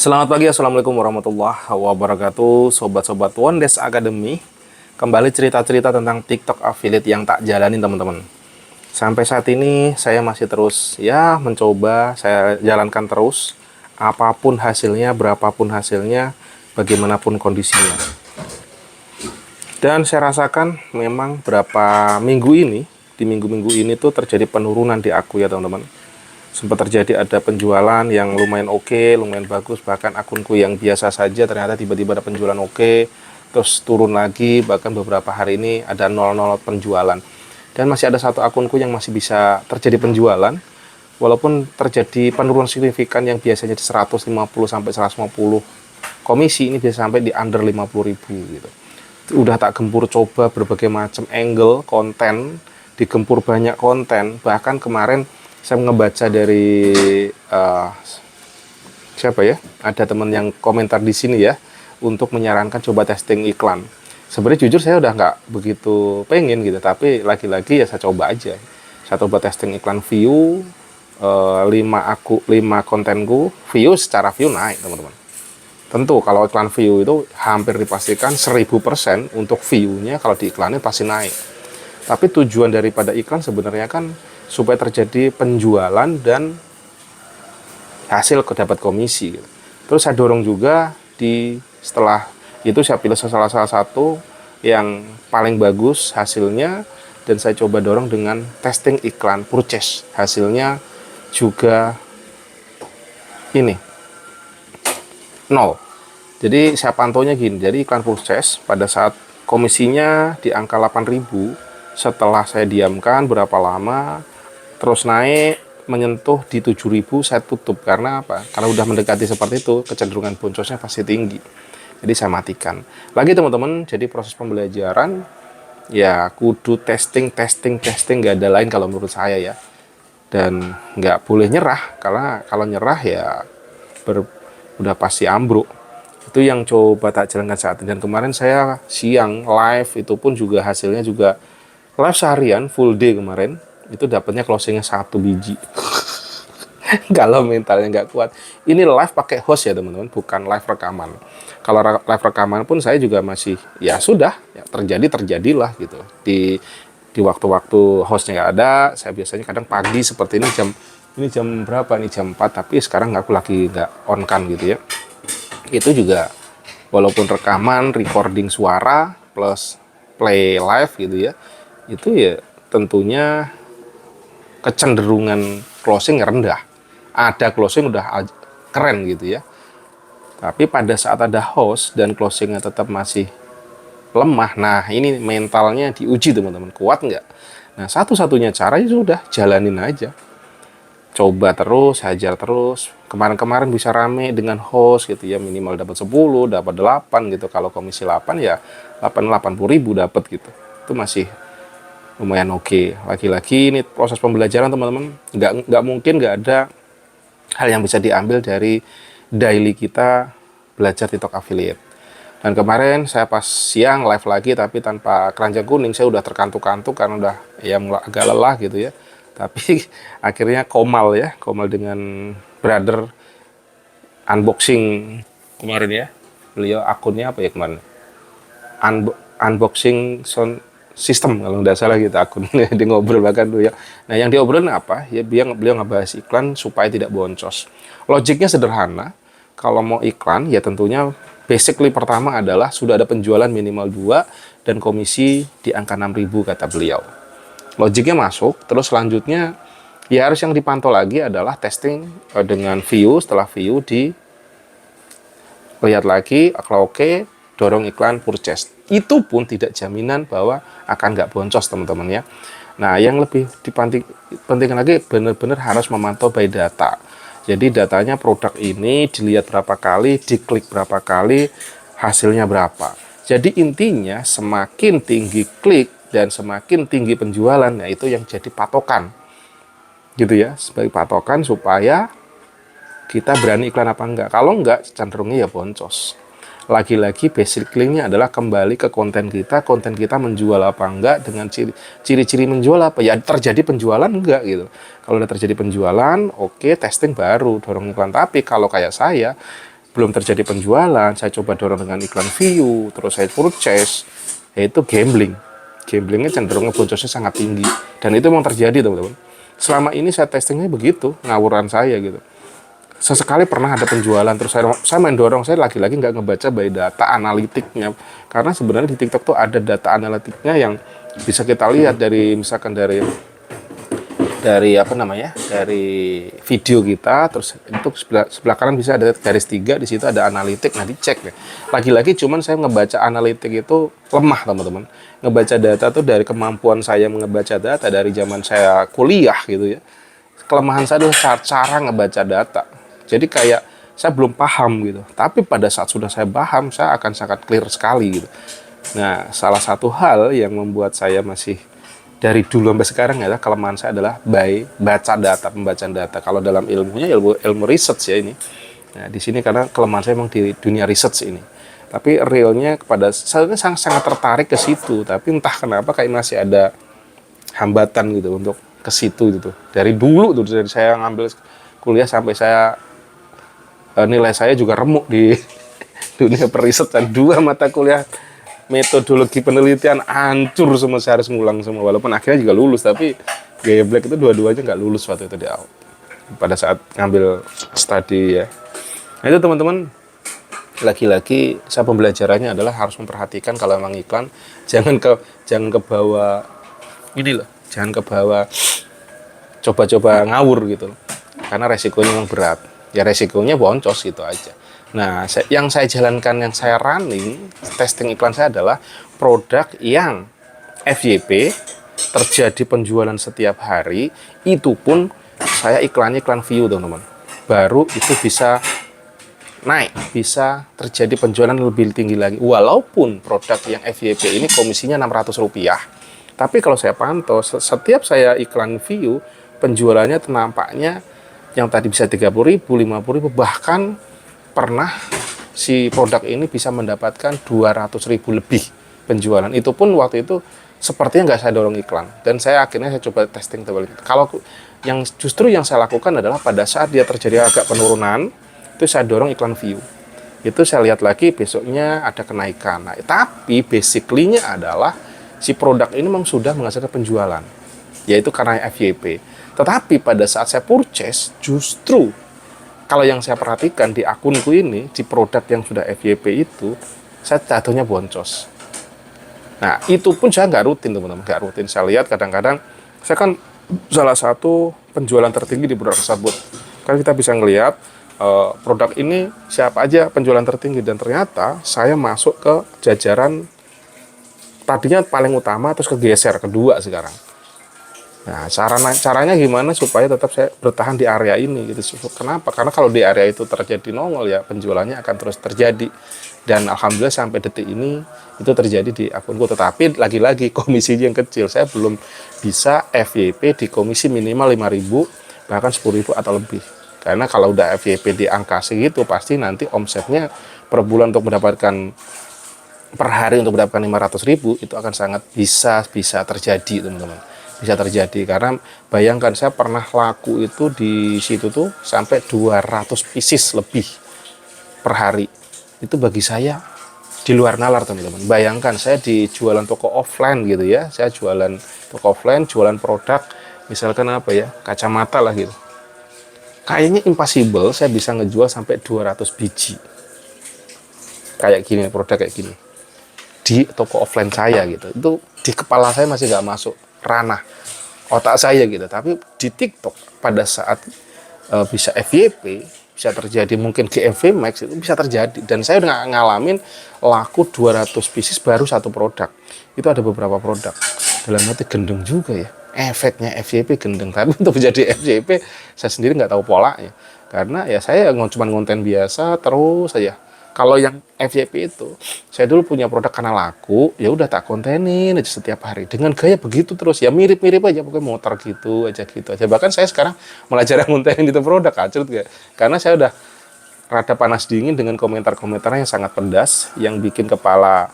Selamat pagi, Assalamualaikum warahmatullahi wabarakatuh. Sobat-sobat Wondes Academy, kembali cerita-cerita tentang TikTok affiliate yang tak jalanin teman-teman. Sampai saat ini saya masih terus mencoba, saya jalankan terus. Apapun hasilnya, berapapun hasilnya, bagaimanapun kondisinya. Dan saya rasakan memang berapa minggu ini, di minggu-minggu ini tuh terjadi penurunan di aku ya teman-teman. Sempat terjadi ada penjualan yang lumayan oke, lumayan bagus, bahkan akunku yang biasa saja ternyata tiba-tiba ada penjualan oke, terus turun lagi, bahkan beberapa hari ini ada 0-0 penjualan. Dan masih ada satu akunku yang masih bisa terjadi penjualan, walaupun terjadi penurunan signifikan yang biasanya di 150 sampai 150 komisi, ini bisa sampai di under 50.000 gitu. Udah tak gempur coba berbagai macam angle konten, digempur banyak konten, bahkan kemarin saya ngebaca dari siapa ya? Ada teman yang komentar di sini ya untuk menyarankan coba testing iklan. Sebenarnya jujur saya udah nggak begitu pengen gitu, tapi lagi-lagi ya saya coba aja. Saya coba testing iklan view 5 kontenku, view secara view naik teman-teman. Tentu kalau iklan view itu hampir dipastikan 1000% untuk view-nya kalau diiklanin pasti naik. Tapi tujuan daripada iklan sebenarnya kan supaya terjadi penjualan dan hasil dapat komisi gitu. Terus saya dorong juga setelah itu saya pilih salah satu yang paling bagus hasilnya, dan saya coba dorong dengan testing iklan purchase. Hasilnya juga ini 0. Jadi saya pantaunya gini, jadi iklan purchase pada saat komisinya di angka 8.000, setelah saya diamkan berapa lama terus naik menyentuh di 7.000, saya tutup. Karena apa? Karena udah mendekati seperti itu, kecenderungan boncosnya pasti tinggi. Jadi saya matikan. Lagi teman-teman, jadi proses pembelajaran ya kudu testing, gak ada lain kalau menurut saya ya. Dan nggak boleh nyerah, karena kalau nyerah ya udah pasti ambruk. Itu yang coba tak jalankan saat ini. Dan kemarin saya siang live, itu pun juga hasilnya juga live seharian full day kemarin, itu dapatnya closingnya 1 biji. Kalau mentalnya nggak kuat, ini live pakai host ya teman-teman, bukan live rekaman. Kalau live rekaman pun saya juga masih ya sudah ya, terjadilah gitu di waktu-waktu hostnya nggak ada. Saya biasanya kadang pagi seperti ini jam berapa nih, jam 4, tapi sekarang aku lagi nggak on kan gitu ya. Itu juga walaupun rekaman recording suara plus play live gitu ya, itu ya tentunya kecenderungan closing rendah. Ada closing udah keren gitu ya, tapi pada saat ada host dan closingnya tetap masih lemah, nah ini mentalnya diuji teman-teman, kuat nggak. Nah satu-satunya cara ya sudah jalanin aja, coba terus, hajar terus. Kemarin-kemarin bisa rame dengan host gitu ya, minimal dapat 10, dapat 8 gitu. Kalau komisi 8 ya 80.000 dapat gitu, itu masih lumayan oke. Lagi-lagi ini proses pembelajaran teman-teman, nggak mungkin nggak ada hal yang bisa diambil dari daily kita belajar TikTok affiliate. Dan kemarin saya pas siang live lagi, tapi tanpa keranjang kuning, saya udah terkantuk-kantuk karena udah ya agak lelah gitu ya. Tapi akhirnya komal dengan brother unboxing kemarin ya. Beliau akunnya apa ya kemarin? Unboxing sound sistem kalau nggak salah gitu akunnya. Dia ngobrol bahkan tuh ya. Nah yang diobrolin apa ya, beliau ngebahas iklan supaya tidak boncos. Logiknya sederhana, kalau mau iklan ya tentunya basically pertama adalah sudah ada penjualan minimal 2 dan komisi di angka 6.000 kata beliau. Logiknya masuk. Terus selanjutnya ya harus yang dipantau lagi adalah testing dengan view. Setelah view dilihat lagi, kalau oke, dorong iklan purchase. Itu pun tidak jaminan bahwa akan nggak boncos teman-teman ya. Nah yang lebih penting lagi, benar-benar harus memantau by data. Jadi datanya produk ini dilihat berapa kali, diklik berapa kali, hasilnya berapa. Jadi intinya semakin tinggi klik dan semakin tinggi penjualan, nah itu yang jadi patokan gitu ya, sebagai patokan supaya kita berani iklan apa enggak. Kalau enggak cenderungnya ya boncos. Lagi-lagi basically-nya adalah kembali ke konten kita menjual apa enggak, dengan ciri-ciri menjual apa ya, terjadi penjualan enggak gitu. Kalau udah terjadi penjualan, oke, testing baru dorong iklan. Tapi kalau kayak saya belum terjadi penjualan, saya coba dorong dengan iklan view, terus saya purchase, yaitu gambling. Gamblingnya cenderung boncosnya sangat tinggi, dan itu memang terjadi teman-teman. Selama ini saya testingnya begitu, ngawuran saya gitu. Sesekali pernah ada penjualan, terus saya main dorong, saya lagi-lagi nggak ngebaca by data analitiknya, karena sebenarnya di TikTok tuh ada data analitiknya yang bisa kita lihat dari misalkan dari apa namanya, dari video kita, terus itu sebelah kanan bisa ada garis 3, di situ ada analitik. Nah, dicek ya. Lagi-lagi cuman saya ngebaca analitik itu lemah teman-teman. Ngebaca data tuh dari kemampuan saya ngebaca data dari zaman saya kuliah gitu ya. Kelemahan saya adalah cara ngebaca data. Jadi kayak saya belum paham gitu. Tapi pada saat sudah saya paham, saya akan sangat clear sekali gitu. Nah, salah satu hal yang membuat saya masih dari dulu sampai sekarang adalah kelemahan saya adalah baca data, pembacaan data. Kalau dalam ilmunya ilmu research ya ini. Nah, di sini karena kelemahan saya memang di dunia research ini. Tapi realnya saya sangat tertarik ke situ, tapi entah kenapa kayak masih ada hambatan gitu untuk ke situ gitu. Dari dulu tuh, dari saya ngambil kuliah sampai saya nilai saya juga remuk di dunia perisetan. 2 mata kuliah metodologi penelitian hancur semua, saya harus ngulang semua, walaupun akhirnya juga lulus, tapi gaya black itu dua-duanya nggak lulus waktu itu di awal pada saat ngambil studi ya. Nah itu teman-teman, lagi-lagi saya pembelajarannya adalah harus memperhatikan kalau emang iklan jangan ke bawah ini loh, jangan ke bawah coba-coba ngawur gitu loh. Karena resikonya memang berat ya, resikonya boncos gitu aja. Nah, yang saya jalankan, yang saya running, testing iklan saya adalah produk yang FYP, terjadi penjualan setiap hari, itu pun saya iklannya iklan view teman-teman. Baru itu bisa naik, bisa terjadi penjualan lebih tinggi lagi. Walaupun produk yang FYP ini komisinya Rp600. Tapi kalau saya pantau, setiap saya iklan view, penjualannya nampaknya yang tadi bisa 30.000, 50.000, bahkan pernah si produk ini bisa mendapatkan 200.000 lebih penjualan. Itu pun waktu itu sepertinya nggak saya dorong iklan, dan saya akhirnya saya coba testing terbalik. Kalau justru yang saya lakukan adalah pada saat dia terjadi agak penurunan, itu saya dorong iklan view. Itu saya lihat lagi besoknya ada kenaikan. Nah, tapi basically-nya adalah si produk ini memang sudah menghasilkan penjualan, yaitu karena FYP. Tetapi pada saat saya purchase, justru kalau yang saya perhatikan di akunku ini, di produk yang sudah FYP itu, saya jatuhnya boncos. Nah, itu pun saya nggak rutin, teman-teman. Nggak rutin. Saya lihat kadang-kadang, saya kan salah satu penjualan tertinggi di produk tersebut. Kan kita bisa ngelihat produk ini siapa aja penjualan tertinggi. Dan ternyata saya masuk ke jajaran, tadinya paling utama, terus kegeser, kedua sekarang. Nah, caranya gimana supaya tetap saya bertahan di area ini gitu. Kenapa? Karena kalau di area itu terjadi nongol ya, penjualannya akan terus terjadi. Dan alhamdulillah sampai detik ini itu terjadi di akunku. Tetapi lagi-lagi komisinya yang kecil. Saya belum bisa FYP di komisi minimal 5.000, bahkan 10.000 atau lebih. Karena kalau udah FYP di angka segitu, pasti nanti omsetnya per bulan untuk mendapatkan, per hari untuk mendapatkan 500.000 itu akan sangat bisa terjadi teman-teman. Bisa terjadi karena bayangkan saya pernah laku itu di situ tuh sampai 200 pieces lebih per hari. Itu bagi saya di luar nalar teman-teman. Bayangkan saya di jualan toko offline gitu ya, saya jualan toko offline, jualan produk misalkan apa ya, kacamata lah gitu. Kayaknya impossible saya bisa ngejual sampai 200 biji kayak gini, produk kayak gini di toko offline saya gitu. Itu di kepala saya masih nggak masuk ranah otak saya gitu. Tapi di TikTok pada saat bisa FYP, bisa terjadi, mungkin GMV Max itu bisa terjadi. Dan saya udah ngalamin laku 200 pieces baru satu produk. Itu ada beberapa produk. Dalam arti gendeng juga ya, efeknya FYP gendeng. Tapi untuk menjadi FYP saya sendiri nggak tahu polanya, karena ya saya cuma konten biasa terus saja. Kalau yang FYP itu, saya dulu punya produk karena laku, ya udah tak kontenin aja setiap hari dengan gaya begitu terus, ya mirip-mirip aja, pokoknya motor gitu aja. Bahkan saya sekarang malah jarang kontenin itu produk, kacrut gak? Karena saya udah rada panas dingin dengan komentar-komentar yang sangat pedas, yang bikin kepala.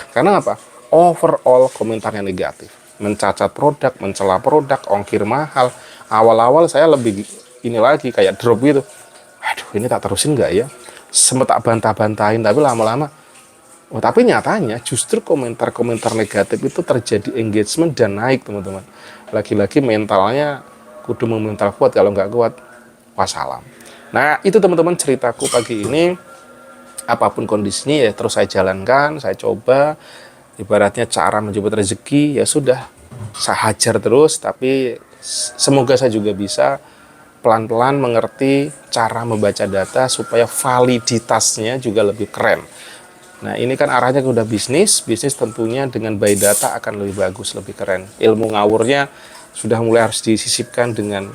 Karena apa? Overall komentarnya negatif, mencacat produk, mencela produk, ongkir mahal. Awal-awal saya lebih ini lagi kayak drop gitu. Aduh, ini tak terusin nggak ya? sempat tak bantah-bantahin, tapi lama-lama, oh tapi nyatanya justru komentar-komentar negatif itu terjadi engagement dan naik teman-teman. Lagi-lagi mentalnya kudu mental kuat, kalau nggak kuat wassalam. Nah itu teman-teman ceritaku pagi ini. Apapun kondisinya ya terus saya jalankan, saya coba. Ibaratnya cara menjemput rezeki ya sudah, saya hajar terus. Tapi semoga saya juga bisa pelan-pelan mengerti cara membaca data supaya validitasnya juga lebih keren. Nah ini kan arahnya udah bisnis tentunya dengan by data akan lebih bagus, lebih keren. Ilmu ngawurnya sudah mulai harus disisipkan dengan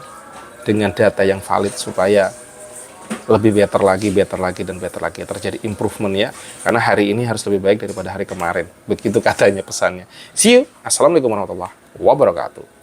data yang valid supaya lebih better lagi, dan better lagi. Terjadi improvement ya. Karena hari ini harus lebih baik daripada hari kemarin. Begitu katanya pesannya. See you. Assalamualaikum warahmatullahi wabarakatuh.